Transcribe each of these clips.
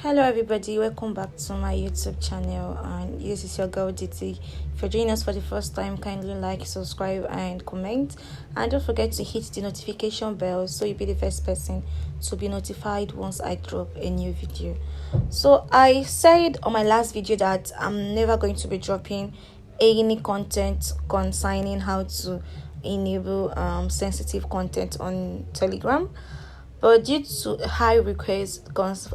Hello everybody, welcome back to my YouTube channel, and this is your girl DT. If you're joining us for the first time, kindly like, subscribe and comment, and don't forget to hit the notification bell so you'll be the first person to be notified once I drop a new video. So I said on my last video that I'm never going to be dropping any content concerning how to enable sensitive content on Telegram. But due to high requests,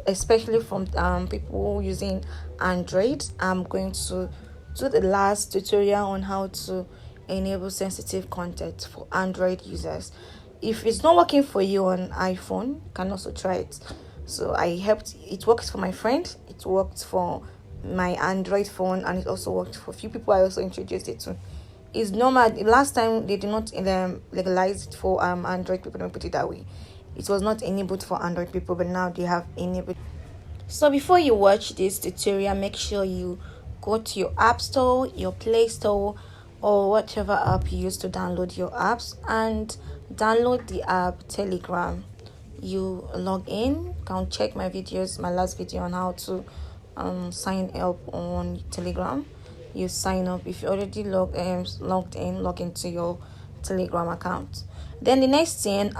especially from people using Android, I'm going to do the last tutorial on how to enable sensitive content for Android users. If it's not working for you on iPhone, you can also try it. So it works for my friend, it worked for my Android phone, and it also worked for a few people I also introduced it to. It's normal. Last time they did not legalize it for Android people, don't put it that way. It was not enabled for Android people, but now they have enabled. So before you watch this tutorial, make sure you go to your App Store, your Play Store, or whatever app you use to download your apps, and download the app Telegram. You log in, can check my videos, my last video on how to sign up on Telegram. You sign up. If you already logged in, log into your Telegram account. Then the next thing,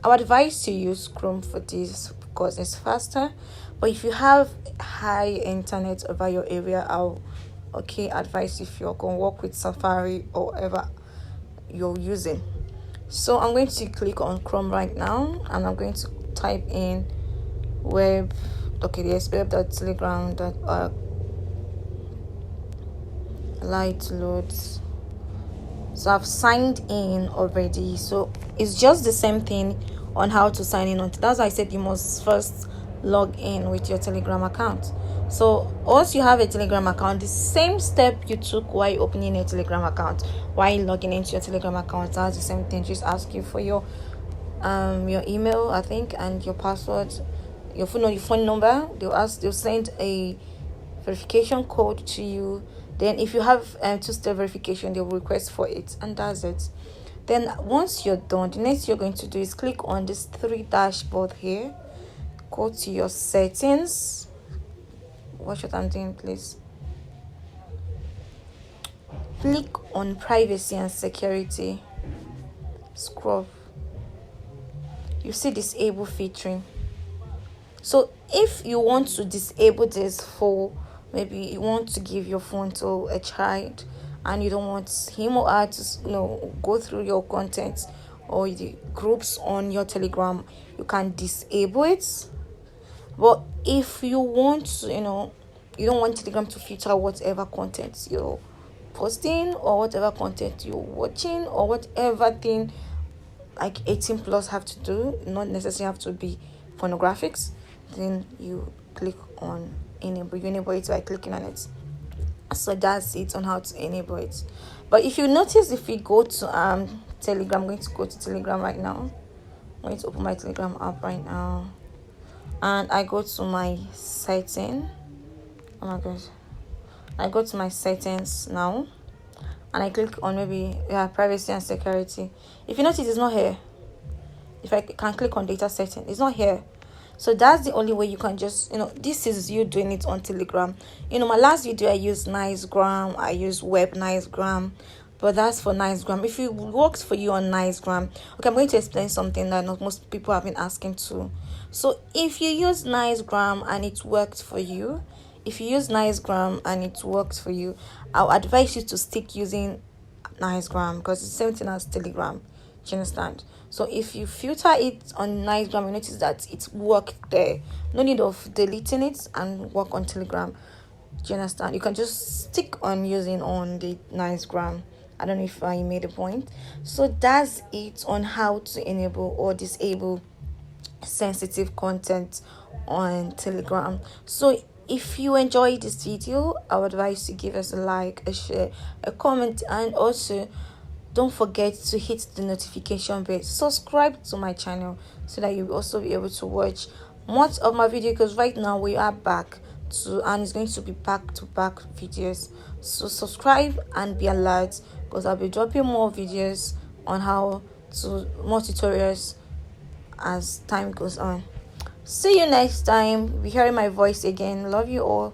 I would advise to use Chrome for this because it's faster. But if you have high internet over your area, I'll advise if you're going to work with Safari or whatever you're using. So I'm going to click on Chrome right now, and I'm going to type in web.telegram.org. Light loads. So I've signed in already, so it's just the same thing on how to sign in. That's why I said you must first log in with your Telegram account. So once you have a Telegram account, the same step you took while opening a Telegram account, while logging into your Telegram account, that's the same thing. Just ask you for your email, I think, and your password, your phone number. They'll send a verification code to you. Then if you have two-step verification, they will request for it, and that's it. Then once you're done, the next you're going to do is click on this three dashboard here. Go to your settings. Watch what I'm doing, please. Click on privacy and security. Scroll. You see disable featuring. So if you want to disable this for, maybe you want to give your phone to a child and you don't want him or her to go through your content or the groups on your Telegram, you can disable it. But if you want to, you don't want Telegram to filter whatever content you're posting or whatever content you're watching or whatever thing like 18 plus have to do, not necessarily have to be pornographics, then you click on enable. You enable it by clicking on it. So that's it on how to enable it. But if you notice, if we go to Telegram, I'm going to go to Telegram right now. I'm going to open my Telegram app right now, and I go to my setting. Oh my gosh, I go to my settings now, and I click on privacy and security. If you notice, it's not here. If I can click on data setting, it's not here. So that's the only way you can just, this is you doing it on Telegram. My last video I used Nicegram, I used Web Nicegram, but that's for Nicegram. If it works for you on Nicegram, okay, I'm going to explain something that not most people have been asking too. So if you use Nicegram and it works for you, I'll advise you to stick using Nicegram because it's the same thing as Telegram. Do you understand? So if you filter it on Nicegram, you notice that it worked there. No need of deleting it and work on Telegram. Do you understand? You can just stick on using on the Nicegram. I don't know if I made a point. So that's it on how to enable or disable sensitive content on Telegram. So if you enjoyed this video, I would advise you to give us a like, a share, a comment, and also don't forget to hit the notification bell. Subscribe to my channel so that you'll also be able to watch much of my video, because right now we are back to, and it's going to be back-to-back videos. So subscribe and be alert, because I'll be dropping more videos on more tutorials as time goes on. See you next time. Be hearing my voice again. Love you all.